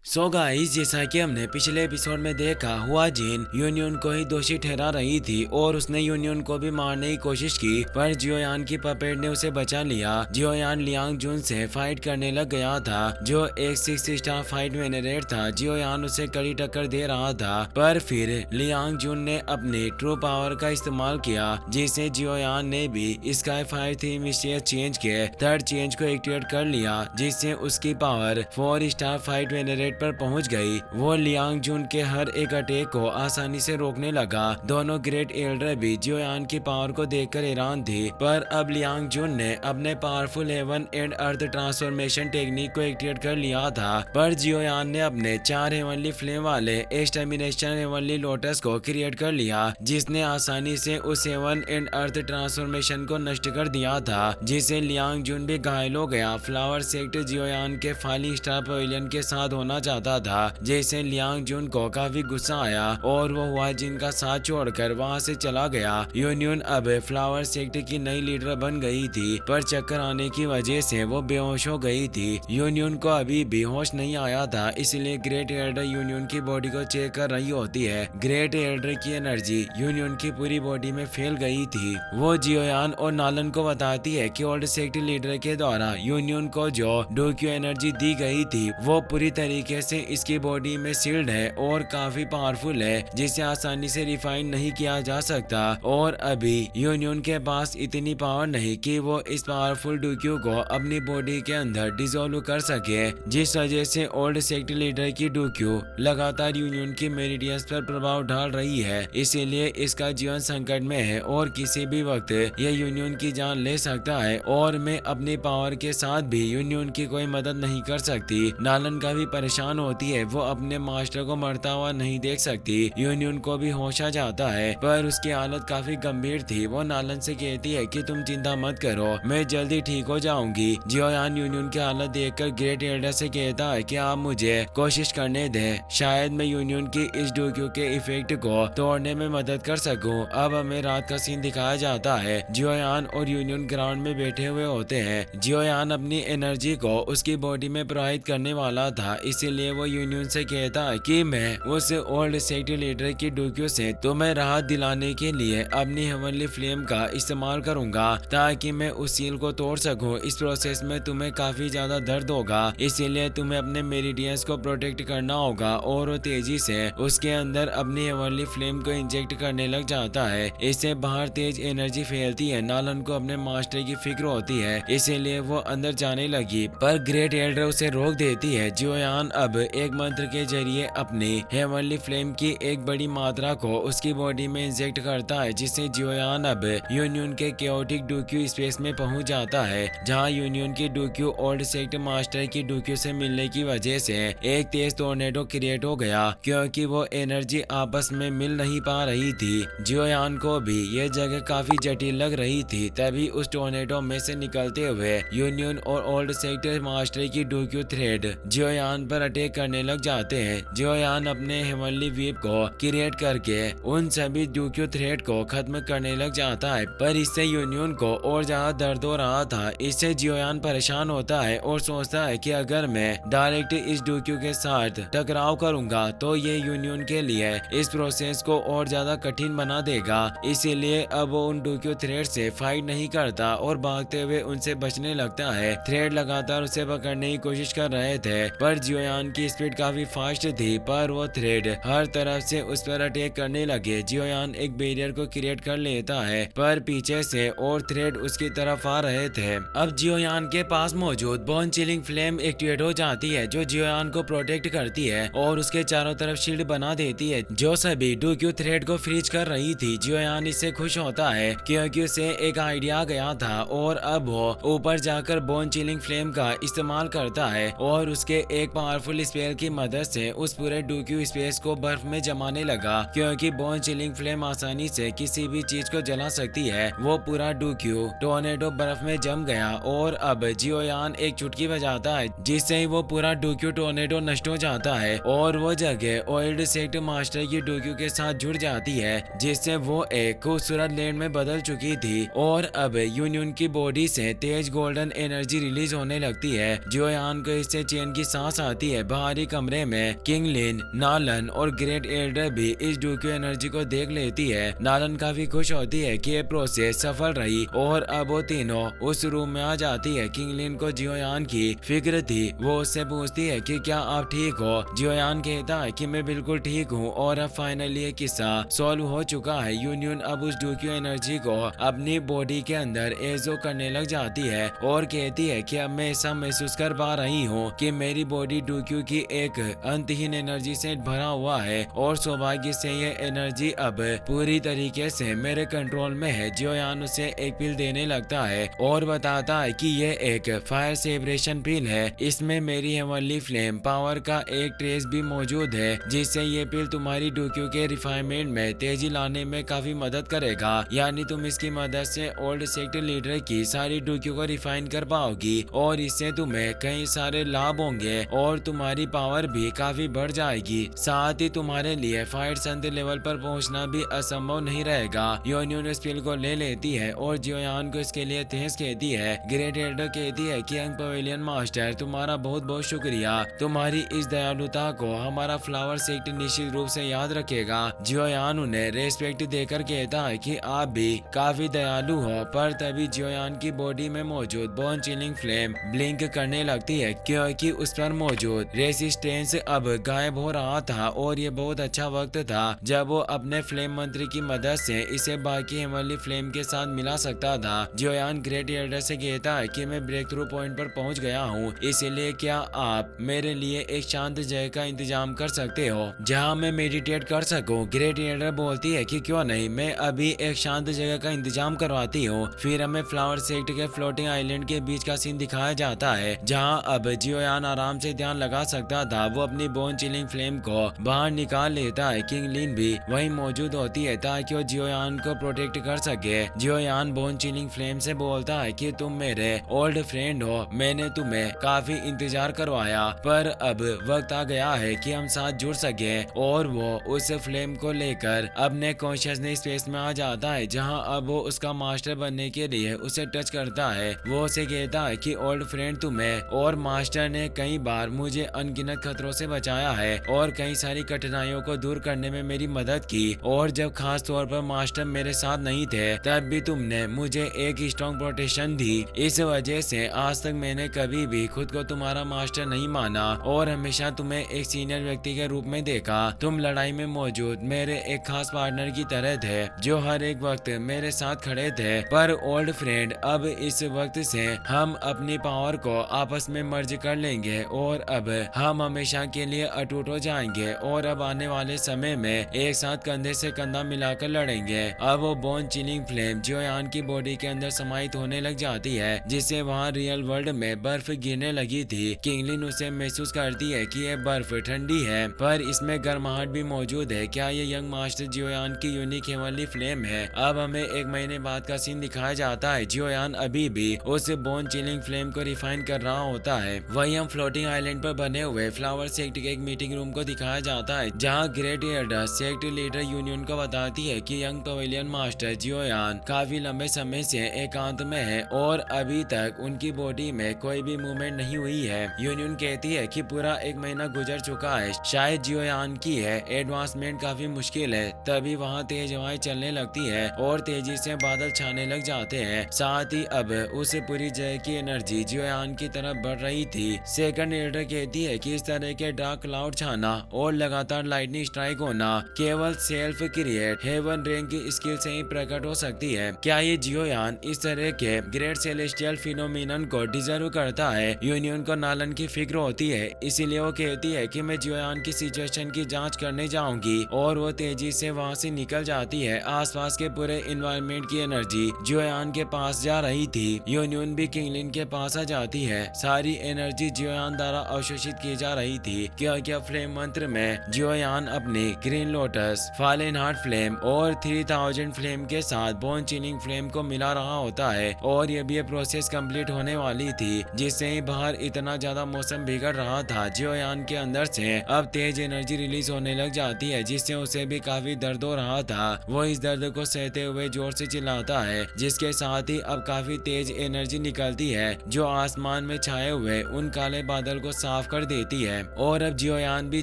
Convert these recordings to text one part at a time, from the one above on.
So guys, जैसा कि हमने पिछले एपिसोड में देखा, हुआ जिन यूनियन को ही दोषी ठहरा रही थी और उसने यूनियन को भी मारने की कोशिश की, पर जियोयान की पपेट ने उसे बचा लिया। जियोयान लियांग जुन से फाइट करने लग गया था, जो एक 6 स्टार फाइट वेनरेट था। जियोयान उसे कड़ी टक्कर दे रहा था, पर फिर लियांग जुन ने अपनी ट्रू पावर का इस्तेमाल किया, जिससे जियोयान ने भी स्काई फायर थी मिस्टीरियस चेंज के थर्ड चेंज को एक्टिवेट कर लिया, जिससे उसकी पावर 4 स्टार फाइट वेनरेट पर पहुंच गई। वो लियांग जुन के हर एक अटैक को आसानी से रोकने लगा। दोनों ग्रेट एल्डर भी जियोयान की पावर को देखकर हैरान थी, पर अब लियांग जुन ने अपने powerful heaven and earth transformation technique को एक्टिवेट कर लिया था, पर जियोयान ने अपने 4 हेवनली फ्लेम वाले एक्सटर्मिनेशन हेवनली लोटस को क्रिएट कर लिया, जिसने आसानी से उस हेवन एंड अर्थ ट्रांसफॉर्मेशन को नष्ट कर दिया था, जिससे लियांग जुन भी घायल हो गया। फ्लावर सेक्ट जियोयान के फाली स्टार पवेलियन के साथ होना चाहता था, जैसे लियांग जुन को काफी गुस्सा आया और वो हुआ जिन का साथ छोड़कर वहां से चला गया। यूनियन अब फ्लावर सेक्ट की नई लीडर बन गई थी, पर चक्कर आने की वजह से वो बेहोश हो गई थी। यूनियन को अभी भी होश नहीं आया था, इसलिए ग्रेट एल्डर यूनियन की बॉडी को चेक कर रही होती है। ग्रेट एल्डर की एनर्जी यूनियन की पूरी बॉडी में फैल गई थी। वो जियोयान और नालन को बताती है कि ओल्ड सेक्ट लीडर के द्वारा यूनियन को जो डोक्यू एनर्जी दी गई थी, वो पूरी तरीके से इसकी बॉडी में सील्ड है और काफी पावरफुल है, जिसे आसानी से रिफाइन नहीं किया जा सकता। और अभी यूनियन के पास इतनी पावर नहीं कि वो इस पावरफुल डोक्यू को अपनी बॉडी के अंदर डिसॉल्व कर सके, जिस वजह से ओल्ड सेक्ट लीडर की डोक्यू लगातार यूनियन की मेरिडियंस पर प्रभाव डाल रही है। इसीलिए इसका जीवन संकट में है और किसी भी वक्त यह यूनियन की जान ले सकता है, और मैं अपनी पावर के साथ भी यूनियन की कोई मदद नहीं कर सकती। नालन का भी परेशान होती है, वो अपने मास्टर को मरता हुआ नहीं देख सकती। यूनियन को भी होश आ जाता है, पर उसकी हालत काफी गंभीर थी। वो नालन से कहती है कि तुम चिंता मत करो, मैं जल्दी ठीक हो जाऊंगी। जियोयान यूनियन की हालत देखकर ग्रेट एल्डर से कहता है कि आप मुझे कोशिश करने दें, शायद मैं यूनियन की इस डोक्यू के इफेक्ट को तोड़ने में मदद कर सकूं। अब हमें रात का सीन दिखाया जाता है। जियोयान और यूनियन ग्राउंड में बैठे हुए होते हैं। जियोयान अपनी एनर्जी को उसकी बॉडी में प्रवाहित करने वाला था, इसीलिए वो यूनियन से कहता है कि मैं उस ओल्ड सेक्ट लीडर की डोक्यू से तुम्हें राहत दिलाने के लिए अपनी हेवनली फ्लेम का इस्तेमाल करूंगा, ताकि मैं उस सील को तोड़ सकूं। इस प्रोसेस में तुम्हें काफी ज्यादा दर्द होगा, इसीलिए तुम्हें अपने मेरिडियंस को प्रोटेक्ट करना होगा। और वो तेजी से उसके अंदर अपनी हेवनली फ्लेम को इंजेक्ट करने लग जाता है। इससे बाहर तेज एनर्जी फैलती है। नालन को अपने मास्टर की फिक्र होती है, इसीलिए वो अंदर जाने लगी, पर ग्रेट एल्डर उसे रोक देती है। जियोयान अब एक मंत्र के जरिए अपनी हेवनली फ्लेम की एक बड़ी मात्रा को उसकी बॉडी में इंजेक्ट करता है, जिससे जियोयान अब यूनियन के केओटिक डोक्यू स्पेस में पहुंच जाता है, जहां यूनियन की डोक्यू ओल्ड सेक्ट मास्टर की डोक्यू से मिलने की वजह से एक तेज टोर्नेडो क्रिएट हो गया, क्योंकि वो एनर्जी आपस में मिल नहीं पा रही थी। जियोयान को भी यह जगह काफी जटिल लग रही थी। तभी उस टोर्नेडो में से निकलते हुए यूनियन और ओल्ड सेक्ट मास्टर की डोक्यू थ्रेड जियोयान पर अटैक करने लग जाते हैं। जियोयान अपने हेवनली वीप को क्रिएट करके उन सभी डोक्यू थ्रेड को खत्म करने लग जाता है, पर इससे यूनियन को और ज्यादा दर्द हो रहा था। इससे जियोयान परेशान होता है और सोचता है कि अगर मैं डायरेक्ट इस डोक्यू के साथ टकराव करूंगा तो ये यूनियन के लिए इस प्रोसेस को और ज्यादा कठिन बना देगा। इसीलिए अब वो उन डोक्यू थ्रेड से फाइट नहीं करता और भागते हुए उनसे बचने लगता है। थ्रेड लगातार उसे पकड़ने की कोशिश कर रहे थे, पर जियोयान की स्पीड काफी फास्ट थी, पर वो थ्रेड हर तरफ से उस पर अटैक करने लगे। जियोयान एक बैरियर को क्रिएट कर लेता है, पर पीछे से और थ्रेड उसकी तरफ आ रहे थे। अब जियोयान के पास मौजूद बोन चिलिंग फ्लेम एक्टिवेट हो जाती है, जो जियोयान को प्रोटेक्ट करती है और उसके चारों तरफ शील्ड बना देती है, जो सभी डोक्यू थ्रेड को फ्रीज कर रही थी। जियोयान इससे खुश होता है, क्योंकि उसे एक आइडिया गया था और अब वो ऊपर जाकर बोन चिलिंग फ्लेम का इस्तेमाल करता है और उसके एक पावरफुल स्पेल की मदद से उस पूरे डोक्यू स्पेस को बर्फ में जमाने लगा, क्योंकि बोन चिलिंग फ्लेम आसानी से किसी भी चीज को जला सकती है। वो पूरा डोक्यू टोर्नेडो बर्फ में जम गया और अब जियोयान एक चुटकी बजाता है, जिससे ही वो पूरा डोक्यू टोर्नेडो नष्ट हो जाता है और वो जगह ओल्ड सेक्ट मास्टर की डोक्यू के साथ जुड़ जाती है, जिससे वो एक खूबसूरत लैंड में बदल चुकी थी। और अब यूनियन की बॉडी से तेज गोल्डन एनर्जी रिलीज होने लगती है। जियोयान को इससे चैन की सांस आती है बाहरी कमरे में किंग लिन, नालन और ग्रेट एल्डर भी इस डूक्यू एनर्जी को देख लेती है। नालन काफी खुश होती है कि ये प्रोसेस सफल रही और अब वो तीनों उस रूम में आ जाती है। किंग लिन को जियोयान की फिक्र थी। वो उससे पूछती है कि क्या आप ठीक हो। जियोयान कहता है कि मैं बिल्कुल ठीक हूँ और अब फाइनली ये किस्सा सॉल्व हो चुका है। यूनियन अब उस डूक्यू एनर्जी को अपनी बॉडी के अंदर एजो करने लग जाती है और कहती है कि अब मैं ऐसा महसूस कर पा रही हूँ कि मेरी बॉडी डूक्यू की एक अंतहीन एनर्जी से भरा हुआ है और सौभाग्य से ये एनर्जी अब पूरी तरीके से मेरे कंट्रोल में है। जियोयान उसे एक पिल देने लगता है और बताता है कि ये एक फायर सेपरेशन पिल है। इसमें मेरी हेवनली फ्लेम पावर का एक ट्रेस भी मौजूद है, जिससे ये पिल तुम्हारी डूक्यू के रिफाइनमेंट में तेजी लाने में काफी मदद करेगा। यानी तुम इसकी मदद से ओल्ड सेक्टर लीडर की सारी डूक्यू को रिफाइन कर पाओगी और इससे तुम्हें कई सारे लाभ होंगे और तुम्हारी पावर भी काफी बढ़ जाएगी। साथ ही तुम्हारे लिए फायर संत लेवल पर पहुंचना भी असंभव नहीं रहेगा। यूनियन इस पिल को ले लेती है और जियोयान को इसके लिए थैंक्स कहती है। ग्रेट एल्डर कहती है कि यंग पवेलियन मास्टर तुम्हारा बहुत बहुत शुक्रिया। तुम्हारी इस दयालुता को हमारा फ्लावर सेक्टर निश्चित रूप से याद रखेगा। जियोयान उन्हें रेस्पेक्ट देकर कहता है कि आप भी काफी दयालु हो। पर तभी जियोयान की बॉडी में मौजूद बोन चिलिंग फ्लेम ब्लिंक करने लगती है क्योंकि उस पर मौजूद रेसिस्टेंस अब गायब हो रहा था और ये बहुत अच्छा वक्त था जब वो अपने फ्लेम मंत्री की मदद से इसे बाकी हेवनली फ्लेम के साथ मिला सकता था। जियोयान ग्रेट एल्डर से कहता है कि मैं ब्रेक थ्रू पॉइंट पर पहुंच गया हूं, इसीलिए क्या आप मेरे लिए एक शांत जगह का इंतजाम कर सकते हो जहां मैं मेडिटेट कर सकूं। ग्रेट एल्डर बोलती है कि क्यों नहीं, मैं अभी एक शांत जगह का इंतजाम करवाती हूँ। फिर हमें फ्लावर सेक्टर के फ्लोटिंग आइलैंड के बीच का सीन दिखाया जाता है जहाँ अब जियोयान आराम से ध्यान लगा सकता था। वो अपनी बोन चिलिंग फ्लेम को बाहर निकाल लेता है। किंग लिन भी वहीं मौजूद होती है ताकि वो जियोयान को प्रोटेक्ट कर सके। जियोयान बोन चिलिंग फ्लेम से बोलता है कि तुम मेरे ओल्ड फ्रेंड हो, मैंने तुम्हें काफी इंतजार करवाया पर अब वक्त आ गया है कि हम साथ जुड़ सके। और वो उस फ्लेम को लेकर अपने कॉन्शियसनेस स्पेस में आ जाता है जहां अब वो उसका मास्टर बनने के लिए उसे टच करता है। वो उसे कहता है कि ओल्ड फ्रेंड तुम्हें और मास्टर ने कई बार मुझे अनगिनत खतरों से बचाया है और कई सारी कठिनाइयों को दूर करने में मेरी मदद की और जब खास तौर पर मास्टर मेरे साथ नहीं थे तब भी तुमने मुझे एक स्ट्रॉन्ग प्रोटेक्शन दी। इस वजह से आज तक मैंने कभी भी खुद को तुम्हारा मास्टर नहीं माना और हमेशा तुम्हें एक सीनियर व्यक्ति के रूप में देखा। तुम लड़ाई में मौजूद मेरे एक खास पार्टनर की तरह थे जो हर एक वक्त मेरे साथ खड़े थे। पर ओल्ड फ्रेंड अब इस वक्त से हम अपनी पावर को आपस में मर्ज कर लेंगे और अब हम हमेशा के लिए अटूट हो जाएंगे और अब आने वाले समय में एक साथ कंधे से कंधा मिलाकर लड़ेंगे। अब वो बोन चिलिंग फ्लेम जियोयान की बॉडी के अंदर समाहित होने लग जाती है जिससे वहाँ रियल वर्ल्ड में बर्फ गिरने लगी थी। किंगलिन उसे महसूस करती है कि यह बर्फ ठंडी है पर इसमें गर्माहट भी मौजूद है। क्या ये यंग मास्टर जियोयान की यूनिक हेवनली फ्लेम है। अब हमें एक महीने बाद का सीन दिखाया जाता है। जियोयान अभी भी उस बोन चिलिंग फ्लेम को रिफाइन कर रहा होता है। वही हम फ्लोटिंग आइलैंड पर बने हुए फ्लावर सेक्टर के एक मीटिंग रूम को दिखाया जाता है जहाँ great Elder sector leader union को बताती है कि यंग पवेलियन मास्टर जियोयान काफी लंबे समय से एकांत में है और अभी तक उनकी बॉडी में कोई भी मूवमेंट नहीं हुई है। यूनियन कहती है कि पूरा एक महीना गुजर चुका है, शायद जियोयान की है एडवांसमेंट काफी मुश्किल है। तभी वहाँ तेज हवाएं चलने लगती है और तेजी से बादल छाने लग जाते हैं। साथ ही अब उस पूरी जगह की एनर्जी जियोयान की तरफ बढ़ रही थी। सेकंड एल्डर कहती है कि इस तरह के डार्क क्लाउड छाना और लगातार लाइटनिंग स्ट्राइक होना केवल सेल्फ क्रिएट हेवन रैंक की स्किल से ही प्रकट हो सकती है। क्या ये जियोयान इस तरह के ग्रेट सेलेस्टियल फिनोमिनन को डिजर्व करता है। यूनियन को नालन की फिक्र होती है, इसीलिए वो कहती है कि मैं जियोयान की सिचुएशन की जांच करने जाऊंगी और वो तेजी से वहां से निकल जाती है। आसपास के पूरे एनवायरनमेंट की एनर्जी जियोयान के पास जा रही थी। यूनियन भी किंगलिन के पास आ जाती है। सारी एनर्जी जियोयान द्वारा अवशोषित की जा रही थी क्योंकि फ्लेम मंत्र में जियोयान अपनी green lotus, fallen heart flame और 3000 फ्लेम के साथ बोन चिलिंग फ्लेम को मिला रहा होता है और ये भी प्रोसेस कंप्लीट होने वाली थी जिससे ही बाहर इतना ज्यादा मौसम बिगड़ रहा था। जियोयान के अंदर से अब तेज एनर्जी रिलीज होने लग जाती है जिससे उसे भी काफी दर्द हो रहा था। वो इस दर्द को सहते हुए जोर से चिल्लाता है जिसके साथ ही अब काफी तेज एनर्जी निकलती है जो आसमान में छाए हुए उन काले बादल को साफ माफ कर देती है। और अब जियोयान भी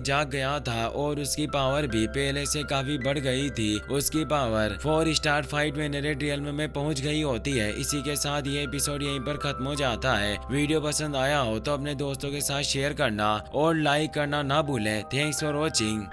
जाग गया था और उसकी पावर भी पहले से काफी बढ़ गई थी। उसकी पावर 4 स्टार फाइट में नेरेट रियल्म में पहुंच गई होती है। इसी के साथ ये एपिसोड यहीं पर खत्म हो जाता है। वीडियो पसंद आया हो तो अपने दोस्तों के साथ शेयर करना और लाइक करना ना भूलें। Thanks for watching.